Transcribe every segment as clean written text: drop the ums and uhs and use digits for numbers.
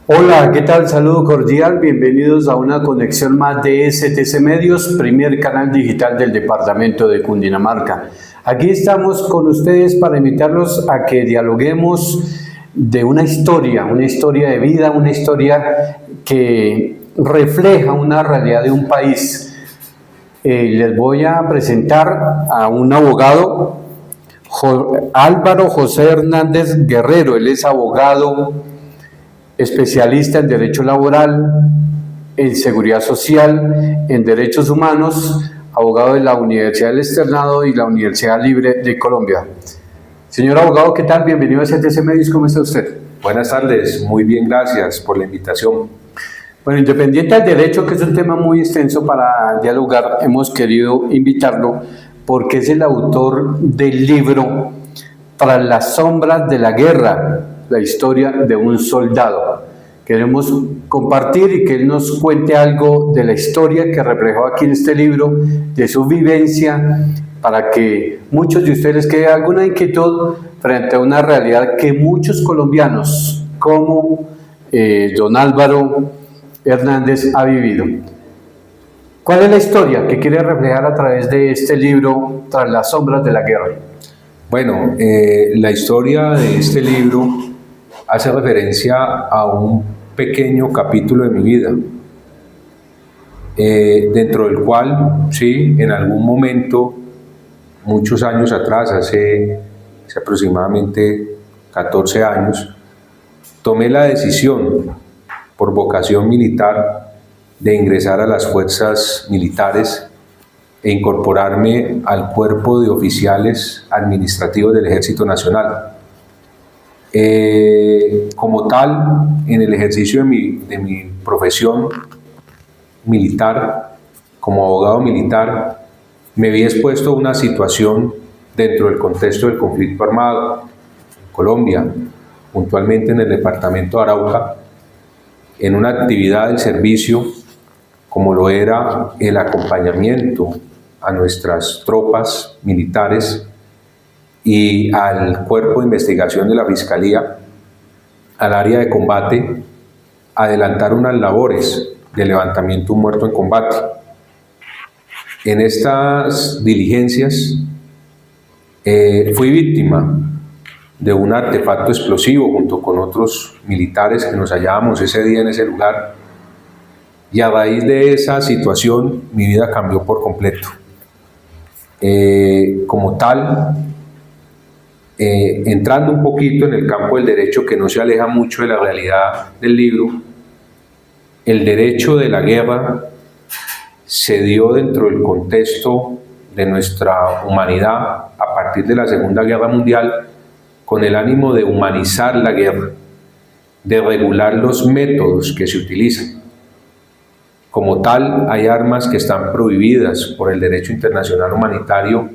Hola, ¿qué tal? Saludo cordial, bienvenidos a una conexión más de STC Medios, primer canal digital del departamento de Cundinamarca. Aquí estamos con ustedes para invitarlos a que dialoguemos de una historia de vida, una historia que refleja una realidad de un país. Les voy a presentar a un abogado, Álvaro José Hernández Guerrero. Él es abogado, especialista en Derecho Laboral, en Seguridad Social, en Derechos Humanos, abogado de la Universidad del Externado y la Universidad Libre de Colombia. Señor abogado, ¿qué tal? Bienvenido a CTC Medios, ¿cómo está usted? Buenas tardes, muy bien, gracias por la invitación. Bueno, independiente del derecho, que es un tema muy extenso para dialogar, hemos querido invitarlo porque es el autor del libro Tras las sombras de la guerra, la historia de un soldado. Queremos compartir y que él nos cuente algo de la historia que reflejó aquí en este libro, de su vivencia, para que muchos de ustedes quede alguna inquietud frente a una realidad que muchos colombianos, como don Álvaro Hernández, ha vivido. ¿Cuál es la historia que quiere reflejar a través de este libro, Tras las sombras de la guerra? Bueno, la historia de este libro hace referencia a un pequeño capítulo de mi vida, dentro del cual, sí, en algún momento, muchos años atrás, hace aproximadamente 14 años, tomé la decisión, por vocación militar, de ingresar a las fuerzas militares e incorporarme al cuerpo de oficiales administrativos del Ejército Nacional. Como tal, en el ejercicio de mi profesión militar, como abogado militar, me vi expuesto a una situación dentro del contexto del conflicto armado en Colombia, puntualmente en el departamento de Arauca, en una actividad del servicio como lo era el acompañamiento a nuestras tropas militares y al cuerpo de investigación de la Fiscalía, al área de combate, adelantar unas labores de levantamiento de un muerto en combate. En estas diligencias fui víctima de un artefacto explosivo junto con otros militares que nos hallábamos ese día en ese lugar, y a raíz de esa situación mi vida cambió por completo. Como tal, entrando un poquito en el campo del derecho, que no se aleja mucho de la realidad del libro, el derecho de la guerra se dio dentro del contexto de nuestra humanidad a partir de la Segunda Guerra Mundial, con el ánimo de humanizar la guerra, de regular los métodos que se utilizan. Como tal, hay armas que están prohibidas por el derecho internacional humanitario.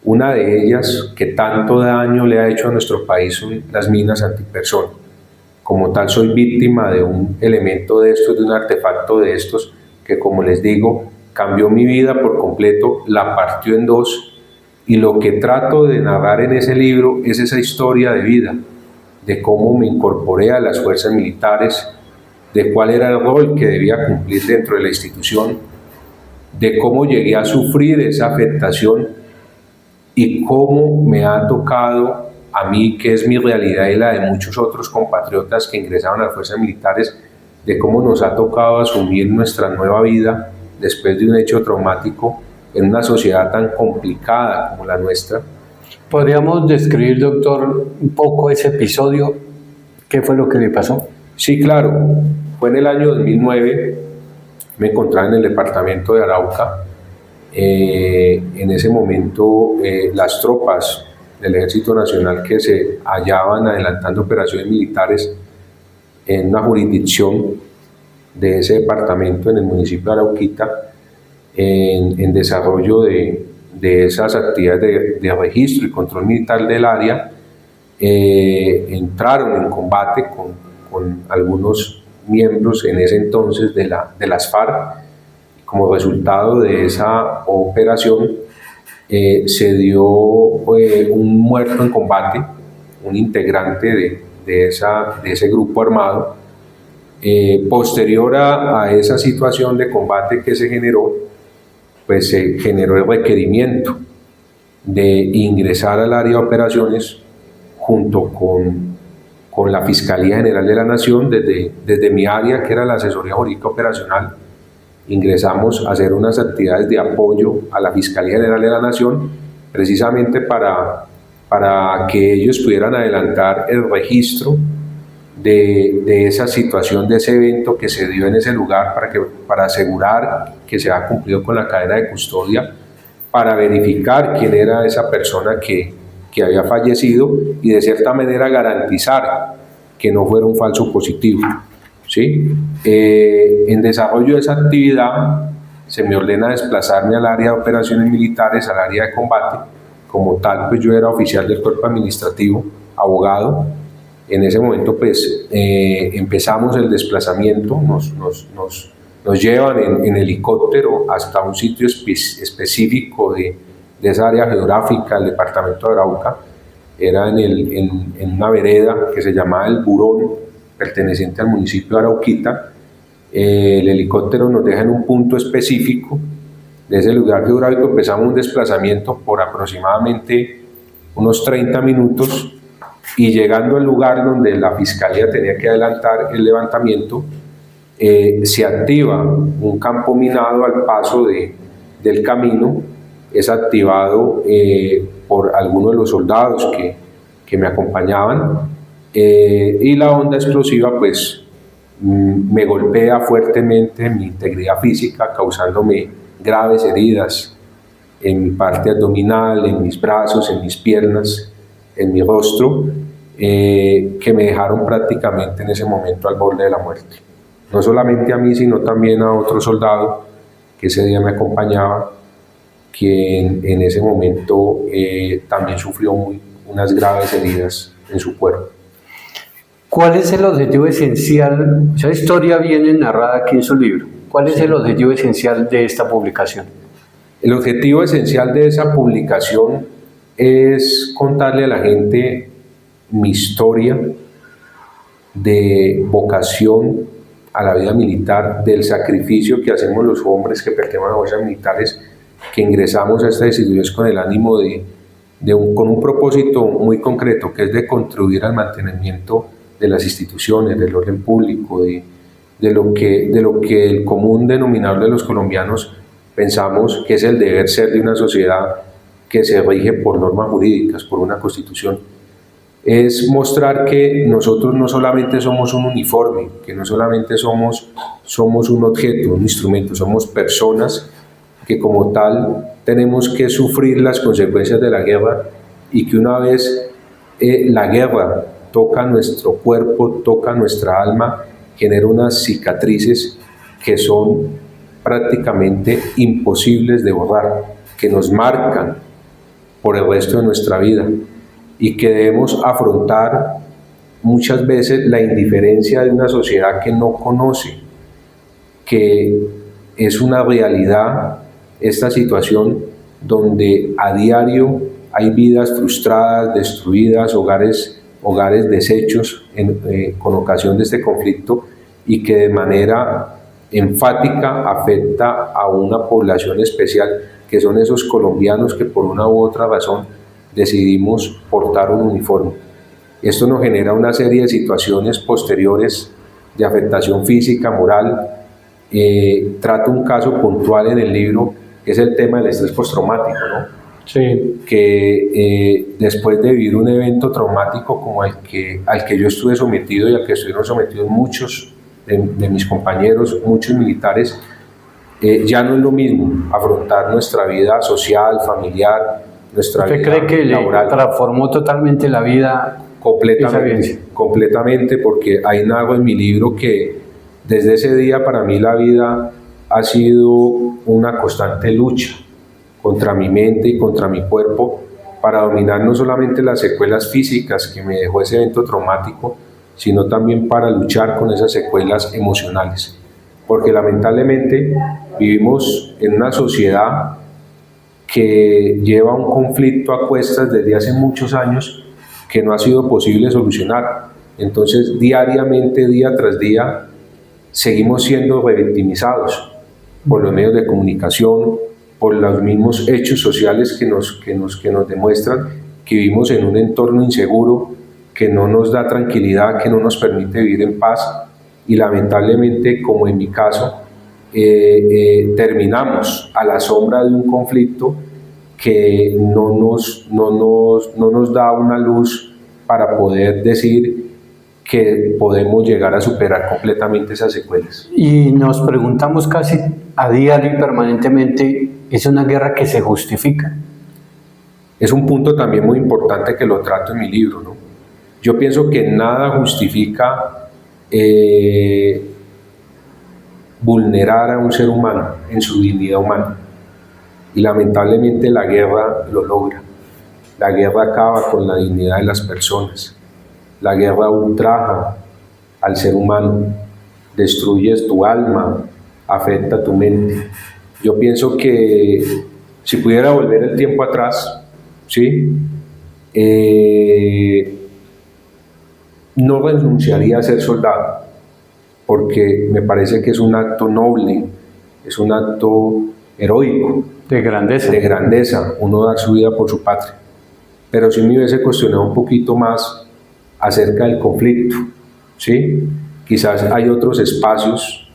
Una de ellas, que tanto daño le ha hecho a nuestro país, son las minas antipersona. Como tal, soy víctima de un elemento de estos, de un artefacto de estos, que, como les digo, cambió mi vida por completo, la partió en dos, y lo que trato de narrar en ese libro es esa historia de vida, de cómo me incorporé a las fuerzas militares, de cuál era el rol que debía cumplir dentro de la institución, de cómo llegué a sufrir esa afectación y cómo me ha tocado a mí, que es mi realidad y la de muchos otros compatriotas que ingresaron a las fuerzas militares, de cómo nos ha tocado asumir nuestra nueva vida después de un hecho traumático en una sociedad tan complicada como la nuestra. ¿Podríamos describir, doctor, un poco ese episodio? ¿Qué fue lo que le pasó? Sí, claro. Fue en el año 2009, me encontraba en el departamento de Arauca. En ese momento, las tropas del Ejército Nacional que se hallaban adelantando operaciones militares en una jurisdicción de ese departamento, en el municipio de Arauquita, en desarrollo de esas actividades de registro y control militar del área, entraron en combate con algunos miembros en ese entonces de las FARC. Como resultado de esa operación se dio un muerto en combate, un integrante de ese grupo armado, Posterior a esa situación de combate que se generó, pues se generó el requerimiento de ingresar al área de operaciones junto con la Fiscalía General de la Nación, desde mi área, que era la Asesoría Jurídica Operacional. Ingresamos a hacer unas actividades de apoyo a la Fiscalía General de la Nación, precisamente para que ellos pudieran adelantar el registro de esa situación, de ese evento que se dio en ese lugar, para asegurar que se ha cumplido con la cadena de custodia, para verificar quién era esa persona que había fallecido y de cierta manera garantizar que no fuera un falso positivo, ¿sí? En desarrollo de esa actividad se me ordena desplazarme al área de operaciones militares, al área de combate. Como tal, pues yo era oficial del cuerpo administrativo, abogado. En ese momento pues empezamos el desplazamiento, nos llevan en helicóptero hasta un sitio específico de esa área geográfica, el departamento de Arauca. Era en una vereda que se llamaba El Burón, perteneciente al municipio de Arauquita. El helicóptero nos deja en un punto específico de ese lugar geográfico. Empezamos un desplazamiento por aproximadamente unos 30 minutos y llegando al lugar donde la Fiscalía tenía que adelantar el levantamiento, se activa un campo minado al paso del camino. Es activado por algunos de los soldados que me acompañaban, y la onda explosiva pues me golpea fuertemente mi integridad física, causándome graves heridas en mi parte abdominal, en mis brazos, en mis piernas, en mi rostro, que me dejaron prácticamente en ese momento al borde de la muerte. No solamente a mí, sino también a otro soldado que ese día me acompañaba, quien en ese momento también sufrió unas graves heridas en su cuerpo. ¿Cuál es el objetivo esencial? Esa historia viene narrada aquí en su libro. ¿Cuál es el objetivo esencial de esta publicación? El objetivo esencial de esa publicación es contarle a la gente mi historia de vocación a la vida militar, del sacrificio que hacemos los hombres que pertenecemos a las fuerzas militares, que ingresamos a estas instituciones con el ánimo con un propósito muy concreto, que es de contribuir al mantenimiento de las instituciones, del orden público, de lo que el común denominador de los colombianos pensamos que es el deber ser de una sociedad que se rige por normas jurídicas, por una constitución. Es mostrar que nosotros no solamente somos un uniforme, que no solamente somos un objeto, un instrumento, somos personas que como tal tenemos que sufrir las consecuencias de la guerra, y que una vez la guerra toca nuestro cuerpo, toca nuestra alma, genera unas cicatrices que son prácticamente imposibles de borrar, que nos marcan por el resto de nuestra vida, y que debemos afrontar muchas veces la indiferencia de una sociedad que no conoce que es una realidad esta situación donde a diario hay vidas frustradas, destruidas, hogares deshechos con ocasión de este conflicto, y que de manera enfática afecta a una población especial, que son esos colombianos que por una u otra razón decidimos portar un uniforme. Esto nos genera una serie de situaciones posteriores de afectación física, moral. Trato un caso puntual en el libro, que es el tema del estrés postraumático, ¿no? Sí. Que después de vivir un evento traumático como al que yo estuve sometido, y al que estuvieron sometidos muchos de mis compañeros, muchos militares, ya no es lo mismo afrontar nuestra vida social, familiar, nuestra ¿Usted vida cree que laboral. le transformó totalmente la vida? Completamente, porque ahí narro en mi libro que desde ese día para mí la vida ha sido una constante lucha contra mi mente y contra mi cuerpo, para dominar no solamente las secuelas físicas que me dejó ese evento traumático, sino también para luchar con esas secuelas emocionales. Porque lamentablemente vivimos en una sociedad que lleva un conflicto a cuestas desde hace muchos años que no ha sido posible solucionar. Entonces, diariamente, día tras día, seguimos siendo revictimizados por los medios de comunicación, por los mismos hechos sociales que nos demuestran que vivimos en un entorno inseguro, que no nos da tranquilidad, que no nos permite vivir en paz, y lamentablemente, como en mi caso, terminamos a la sombra de un conflicto que no nos da una luz para poder decir que podemos llegar a superar completamente esas secuelas. Y nos preguntamos casi a diario y permanentemente, ¿es una guerra que se justifica? Es un punto también muy importante que lo trato en mi libro, ¿no? Yo pienso que nada justifica vulnerar a un ser humano en su dignidad humana. Y lamentablemente la guerra lo logra. La guerra acaba con la dignidad de las personas. La guerra ultraja al ser humano, destruye tu alma, afecta tu mente. Yo pienso que si pudiera volver el tiempo atrás, ¿sí? No renunciaría a ser soldado, porque me parece que es un acto noble, es un acto heroico. De grandeza. De grandeza, uno dar su vida por su patria. Pero sí me hubiese cuestionado un poquito más acerca del conflicto, ¿sí? Quizás hay otros espacios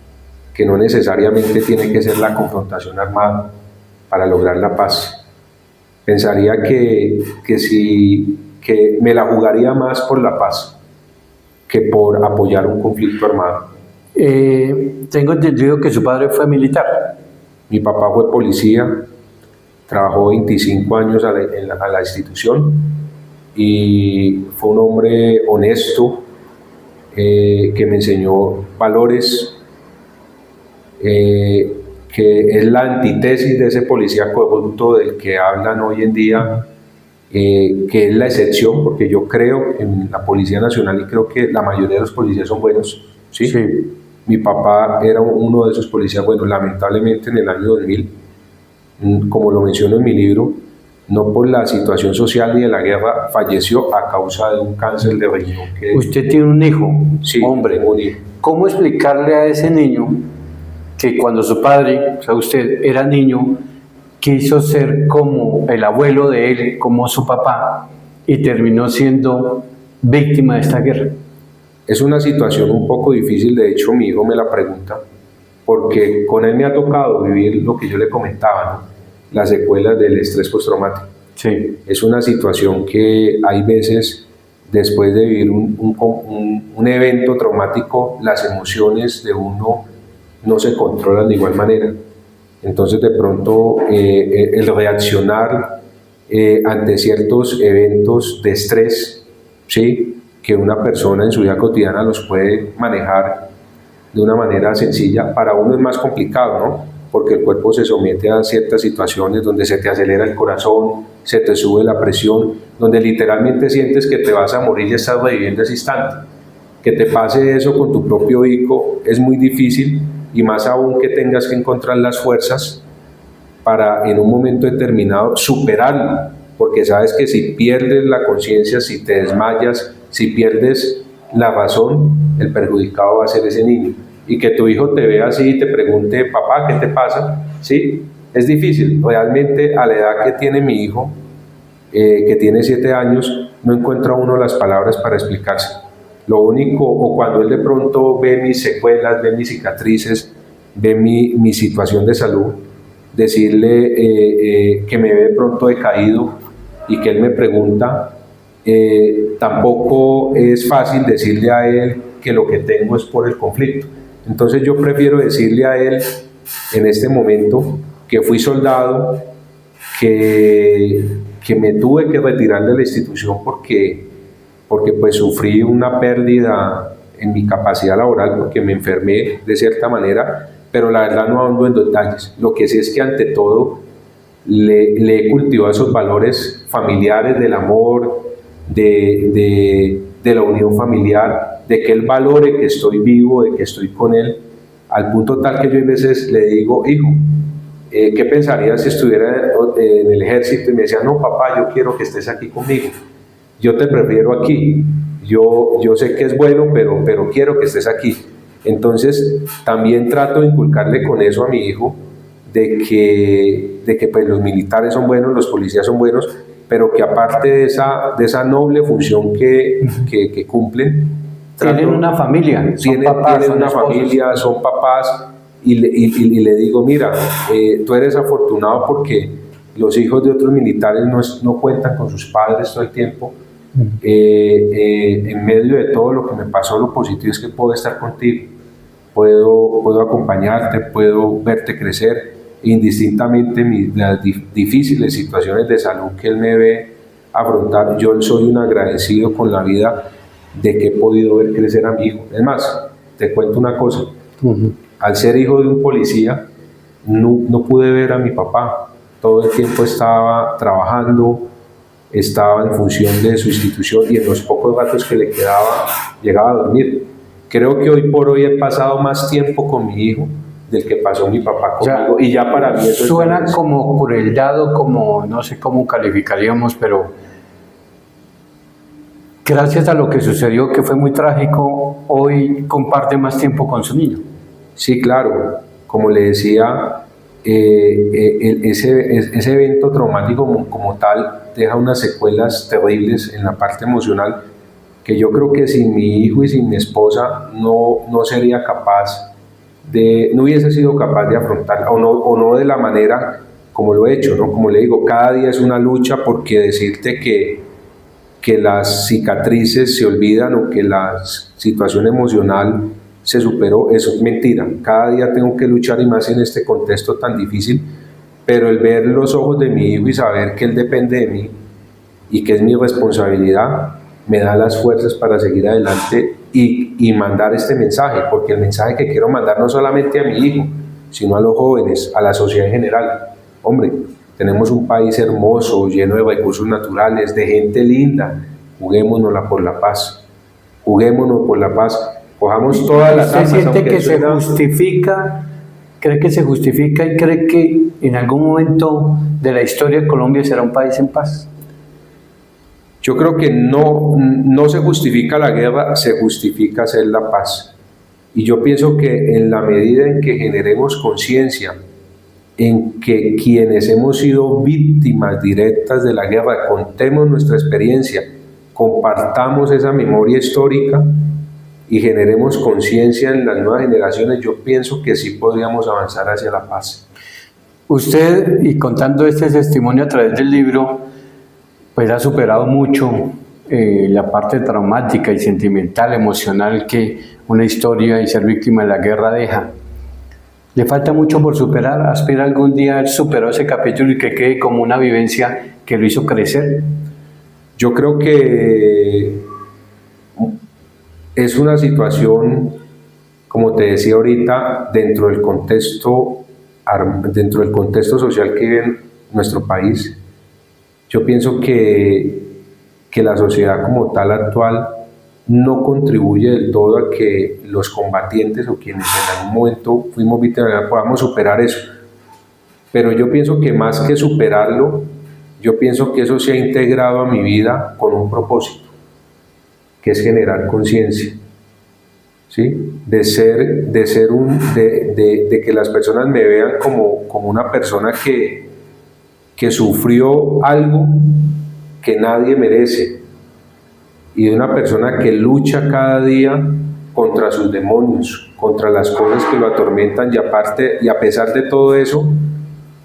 que no necesariamente tiene que ser la confrontación armada para lograr la paz. Pensaría que me la jugaría más por la paz que por apoyar un conflicto armado. Tengo entendido que su padre fue militar. Mi papá fue policía, trabajó 25 años a la institución y fue un hombre honesto que me enseñó valores, que es la antítesis de ese policía corrupto del que hablan hoy en día, que es la excepción, porque yo creo en la Policía Nacional y creo que la mayoría de los policías son buenos, ¿sí? Sí. Mi papá era uno de esos policías buenos. Lamentablemente en el año 2000, como lo menciono en mi libro, no por la situación social ni de la guerra, falleció a causa de un cáncer de riñón. Usted tiene un hijo, sí, hombre. Un hijo. ¿Cómo explicarle a ese niño que cuando su padre, o sea, usted era niño, quiso ser como el abuelo de él, como su papá, y terminó siendo víctima de esta guerra? Es una situación un poco difícil, de hecho mi hijo me la pregunta, porque con él me ha tocado vivir lo que yo le comentaba, ¿no? Las secuelas del estrés postraumático. Sí. Es una situación que hay veces, después de vivir un evento traumático, las emociones de uno no se controlan de igual manera. Entonces de pronto el reaccionar ante ciertos eventos de estrés, ¿sí?, que una persona en su vida cotidiana los puede manejar de una manera sencilla, para uno es más complicado, ¿no? Porque el cuerpo se somete a ciertas situaciones donde se te acelera el corazón, se te sube la presión, donde literalmente sientes que te vas a morir y estás reviviendo ese instante. Que te pase eso con tu propio hijo es muy difícil, y más aún que tengas que encontrar las fuerzas para en un momento determinado superarlo, porque sabes que si pierdes la conciencia, si te desmayas, si pierdes la razón, el perjudicado va a ser ese niño. Y que tu hijo te vea así y te pregunte, papá, ¿qué te pasa? ¿Sí? Es difícil. Realmente a la edad que tiene mi hijo, que tiene 7 años, no encuentra uno las palabras para explicarse. Lo único, o cuando él de pronto ve mis secuelas, ve mis cicatrices, ve mi situación de salud, decirle que me ve de pronto decaído y que él me pregunta, tampoco es fácil decirle a él que lo que tengo es por el conflicto. Entonces yo prefiero decirle a él en este momento que fui soldado, que me tuve que retirar de la institución porque pues sufrí una pérdida en mi capacidad laboral, porque me enfermé de cierta manera, pero la verdad no ahondo en detalles. Lo que sí es que ante todo le he cultivado esos valores familiares del amor, de la unión familiar, de que él valore que estoy vivo, de que estoy con él, al punto tal que yo a veces le digo, hijo, ¿qué pensarías si estuviera en el ejército? Y me decía, no papá, yo quiero que estés aquí conmigo, yo te prefiero aquí, yo sé que es bueno, pero quiero que estés aquí. Entonces, también trato de inculcarle con eso a mi hijo, de que pues, los militares son buenos, los policías son buenos, pero que aparte de esa noble función que cumplen, tienen una familia, tienen una familia, son papás, y le digo, mira, tú eres afortunado porque los hijos de otros militares no cuentan con sus padres todo el tiempo. En medio de todo lo que me pasó, lo positivo es que puedo estar contigo, puedo acompañarte, puedo verte crecer, indistintamente las difíciles situaciones de salud que él me ve afrontar. Yo soy un agradecido con la vida de que he podido ver crecer a mi hijo. Es más, te cuento una cosa, al ser hijo de un policía, no pude ver a mi papá. Todo el tiempo estaba trabajando, estaba en función de su institución, y en los pocos ratos que le quedaba, llegaba a dormir. Creo que hoy por hoy he pasado más tiempo con mi hijo del que pasó mi papá conmigo, y ya para mí eso suena como crueldad, o como, no sé cómo calificaríamos, pero gracias a lo que sucedió, que fue muy trágico, hoy comparte más tiempo con su niño. Sí, claro, como le decía, ese evento traumático como tal deja unas secuelas terribles en la parte emocional, que yo creo que sin mi hijo y sin mi esposa no sería capaz no hubiese sido capaz de afrontar, o no de la manera como lo he hecho, ¿no? Como le digo, cada día es una lucha, porque decirte que las cicatrices se olvidan o que la situación emocional se superó, eso es mentira. Cada día tengo que luchar, y más en este contexto tan difícil, pero el ver los ojos de mi hijo y saber que él depende de mí y que es mi responsabilidad, me da las fuerzas para seguir adelante y mandar este mensaje, porque el mensaje que quiero mandar no solamente a mi hijo, sino a los jóvenes, a la sociedad en general. Hombre, tenemos un país hermoso, lleno de recursos naturales, de gente linda. Juguémonosla por la paz. Juguémonos por la paz. Cojamos todas las armas. ¿Usted siente que se justifica, cree que se justifica y cree que en algún momento de la historia de Colombia será un país en paz? Yo creo que no se justifica la guerra, se justifica hacer la paz. Y yo pienso que en la medida en que generemos conciencia, en que quienes hemos sido víctimas directas de la guerra contemos nuestra experiencia, compartamos esa memoria histórica y generemos conciencia en las nuevas generaciones, yo pienso que sí podríamos avanzar hacia la paz. Usted, y contando este testimonio a través del libro, pues ha superado mucho la parte traumática y sentimental, emocional que una historia y ser víctima de la guerra deja. ¿Le falta mucho por superar? ¿Aspira algún día a haber superado ese capítulo y que quede como una vivencia que lo hizo crecer? Yo creo que es una situación, como te decía ahorita, dentro del contexto social que vive en nuestro país. Yo pienso que la sociedad como tal actual no contribuye del todo a que los combatientes o quienes en algún momento fuimos víctimas podamos superar eso. Pero yo pienso que más que superarlo, yo pienso que eso se ha integrado a mi vida con un propósito, que es generar conciencia, ¿sí? De que las personas me vean como una persona que sufrió algo que nadie merece, y de una persona que lucha cada día contra sus demonios, contra las cosas que lo atormentan, y a pesar de todo eso,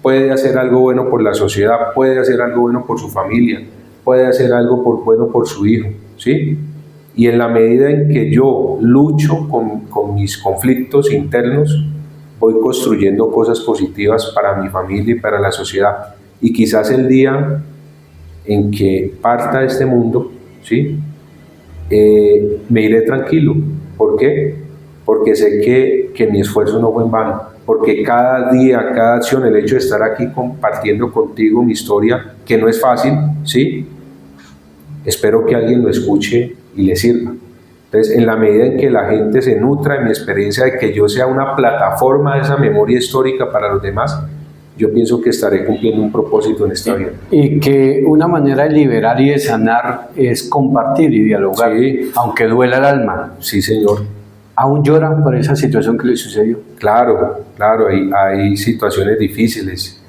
puede hacer algo bueno por la sociedad, puede hacer algo bueno por su familia, puede hacer algo bueno por su hijo, ¿sí? Y en la medida en que yo lucho con mis conflictos internos, voy construyendo cosas positivas para mi familia y para la sociedad. Y quizás el día en que parta de este mundo, ¿sí? Me iré tranquilo. ¿Por qué? Porque sé que mi esfuerzo no fue en vano, porque cada día, cada acción, el hecho de estar aquí compartiendo contigo mi historia, que no es fácil, ¿sí? Espero que alguien lo escuche y le sirva. Entonces, en la medida en que la gente se nutra de mi experiencia, de que yo sea una plataforma de esa memoria histórica para los demás, yo pienso que estaré cumpliendo un propósito en esta vida. Y que una manera de liberar y de sanar es compartir y dialogar, sí, aunque duela el alma. Sí, señor. ¿Aún llora por esa situación que le sucedió? Claro, claro, hay situaciones difíciles.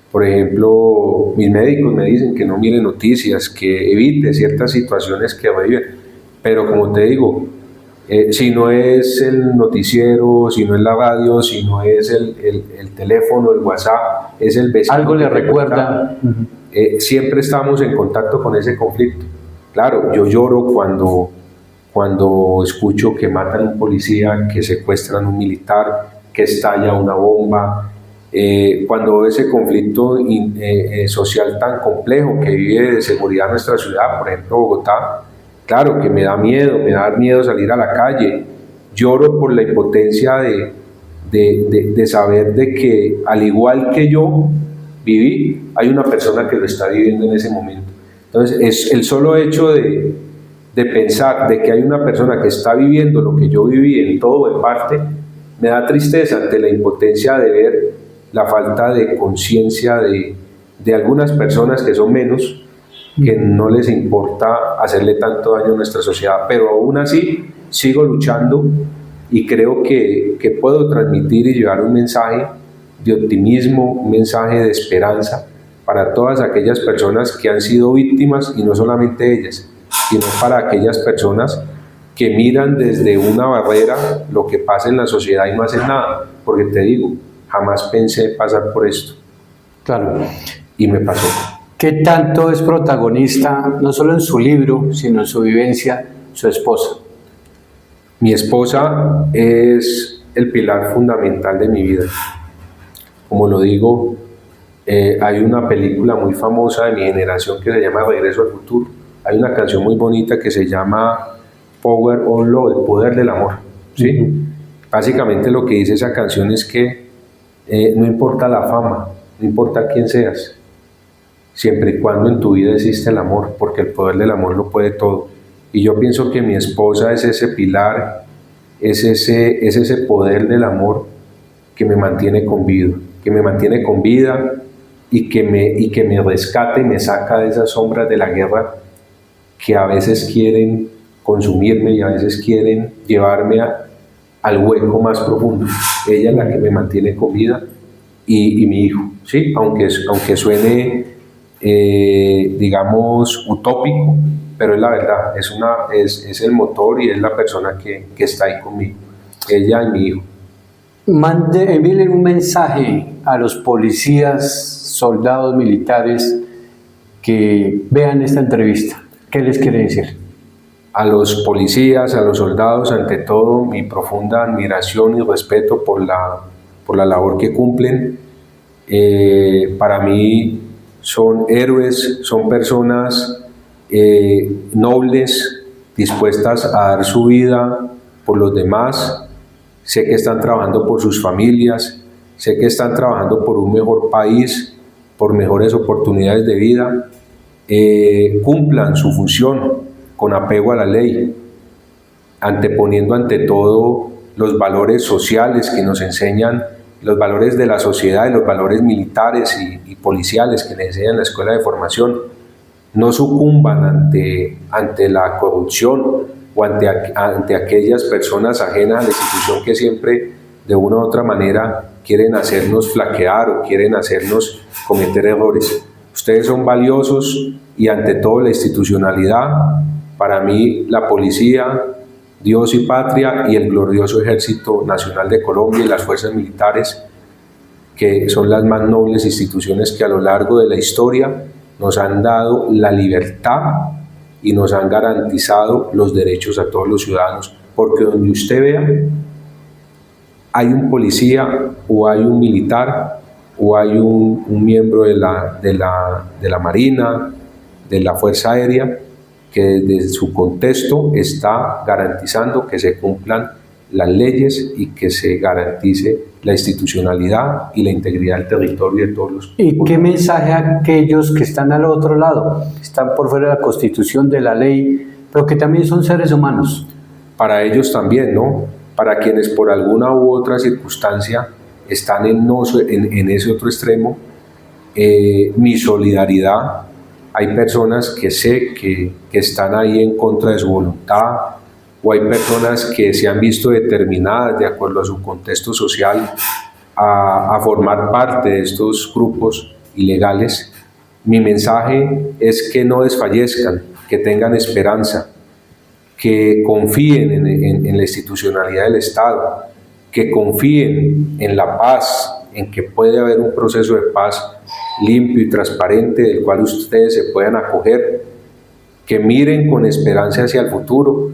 Por ejemplo, mis médicos me dicen que no mire noticias, que evite ciertas situaciones que viven. Pero como te digo, si no es el noticiero, si no es la radio, si no es el teléfono, el WhatsApp, es el vecino. Algo le recuerda. Siempre estamos en contacto con ese conflicto. Claro, yo lloro cuando escucho que matan a un policía, que secuestran a un militar, que estalla una bomba, cuando ese conflicto social tan complejo que vive de seguridad nuestra ciudad, por ejemplo Bogotá, claro que me da miedo salir a la calle. Lloro por la impotencia de saber de que al igual que yo viví, hay una persona que lo está viviendo en ese momento. Entonces, es el solo hecho de pensar de que hay una persona que está viviendo lo que yo viví en todo o en parte, me da tristeza ante la impotencia de ver la falta de conciencia de algunas personas que son menos, que no les importa hacerle tanto daño a nuestra sociedad, pero aún así sigo luchando y creo que puedo transmitir y llevar un mensaje de optimismo, un mensaje de esperanza para todas aquellas personas que han sido víctimas, y no solamente ellas, sino para aquellas personas que miran desde una barrera lo que pasa en la sociedad y no hacen nada, porque te digo, jamás pensé pasar por esto. Claro. Y me pasó. ¿Qué tanto es protagonista, no solo en su libro, sino en su vivencia, su esposa? Mi esposa es el pilar fundamental de mi vida. Como lo digo, hay una película muy famosa de mi generación que se llama Regreso al Futuro. Hay una canción muy bonita que se llama Power of Love, el poder del amor, ¿sí? Básicamente lo que dice esa canción es que no importa la fama, no importa quién seas, siempre y cuando en tu vida existe el amor, porque el poder del amor lo puede todo. Y yo pienso que mi esposa es ese pilar, es ese poder del amor que me mantiene con vida, y que me rescata y me saca de esas sombras de la guerra que a veces quieren consumirme y a veces quieren llevarme al hueco más profundo. Ella es la que me mantiene con vida, y mi hijo, ¿sí? Aunque suene, digamos, utópico, pero es la verdad, es el motor y es la persona que está ahí conmigo, ella y mi hijo. Envíenle un mensaje a los policías, soldados, militares que vean esta entrevista. ¿Qué les quiere decir? A los policías, a los soldados, ante todo, mi profunda admiración y respeto por la labor que cumplen. Para mí son héroes, son personas nobles, dispuestas a dar su vida por los demás. Sé que están trabajando por sus familias, sé que están trabajando por un mejor país, por mejores oportunidades de vida. Cumplan su función con apego a la ley, anteponiendo ante todo los valores sociales que nos enseñan, los valores de la sociedad y los valores militares y policiales que les enseñan en la escuela de formación. No sucumban ante la corrupción o ante aquellas personas ajenas a la institución que siempre de una u otra manera quieren hacernos flaquear o quieren hacernos cometer errores. Ustedes son valiosos, y ante todo la institucionalidad, para mí la policía, Dios y patria, y el glorioso Ejército Nacional de Colombia y las fuerzas militares, que son las más nobles instituciones que a lo largo de la historia nos han dado la libertad y nos han garantizado los derechos a todos los ciudadanos, porque donde usted vea hay un policía o hay un militar o hay un miembro de la Marina, de la Fuerza Aérea, que desde su contexto está garantizando que se cumplan las leyes y que se garantice la institucionalidad y la integridad del territorio de todos los pueblos. ¿Y qué mensaje a aquellos que están al otro lado, están por fuera de la Constitución, de la ley, pero que también son seres humanos? Para ellos también, ¿no? Para quienes por alguna u otra circunstancia están en ese otro extremo, mi solidaridad. Hay personas que sé que están ahí en contra de su voluntad, o hay personas que se han visto determinadas de acuerdo a su contexto social a formar parte de estos grupos ilegales, mi mensaje es que no desfallezcan, que tengan esperanza, que confíen en la institucionalidad del Estado, que confíen en la paz, en que puede haber un proceso de paz limpio y transparente del cual ustedes se puedan acoger, que miren con esperanza hacia el futuro,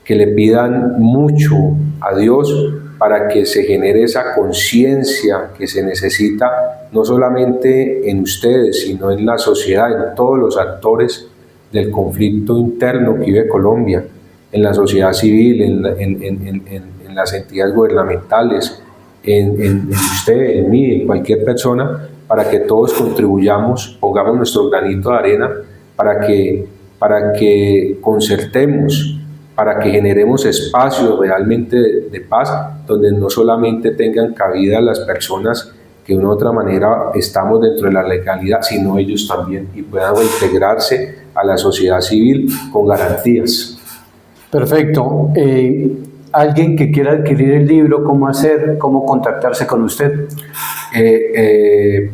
que le pidan mucho a Dios para que se genere esa conciencia que se necesita no solamente en ustedes, sino en la sociedad, en todos los actores del conflicto interno que vive Colombia, en la sociedad civil, en las entidades gubernamentales, en usted, en mí, en cualquier persona, para que todos contribuyamos, pongamos nuestro granito de arena, para que concertemos, para que generemos espacios realmente de paz, donde no solamente tengan cabida las personas que de una u otra manera estamos dentro de la legalidad, sino ellos también, y puedan reintegrarse a la sociedad civil con garantías. Perfecto. Alguien que quiera adquirir el libro, ¿cómo hacer? ¿Cómo contactarse con usted?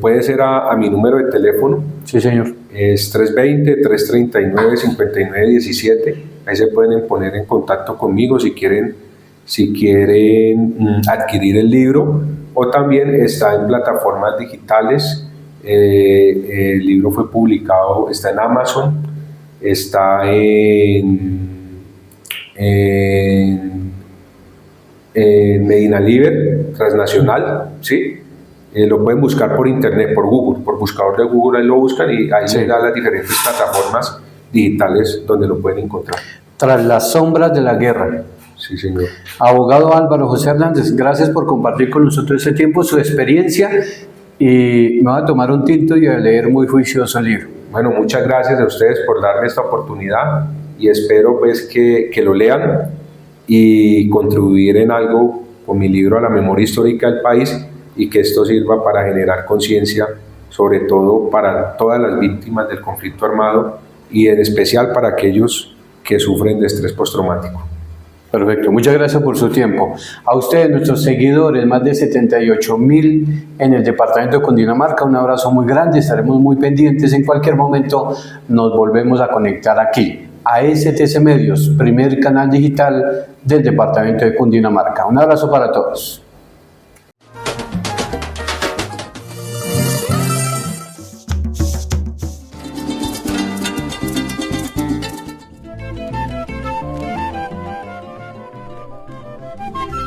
Puede ser a mi número de teléfono. Sí, señor. Es 320-339-5917. Ahí se pueden poner en contacto conmigo si quieren adquirir el libro, o también está en plataformas digitales. El libro fue publicado, está en Amazon, está en Medina Liber, Transnacional, ¿sí? Lo pueden buscar por internet, por Google, por buscador de Google, ahí lo buscan y ahí sí, les da las diferentes plataformas digitales donde lo pueden encontrar. Tras las sombras de la guerra. Sí, señor. Abogado Álvaro José Hernández, gracias por compartir con nosotros este tiempo, su experiencia, y me voy a tomar un tinto y a leer muy juicioso el libro. Bueno, muchas gracias a ustedes por darme esta oportunidad y espero pues que lo lean y contribuir en algo con mi libro a la memoria histórica del país, y que esto sirva para generar conciencia, sobre todo para todas las víctimas del conflicto armado y en especial para aquellos que sufren de estrés postraumático. Perfecto, muchas gracias por su tiempo. A ustedes, nuestros seguidores, más de 78.000 en el departamento de Cundinamarca, un abrazo muy grande, estaremos muy pendientes, en cualquier momento nos volvemos a conectar aquí, a STC Medios, primer canal digital del departamento de Cundinamarca. Un abrazo para todos.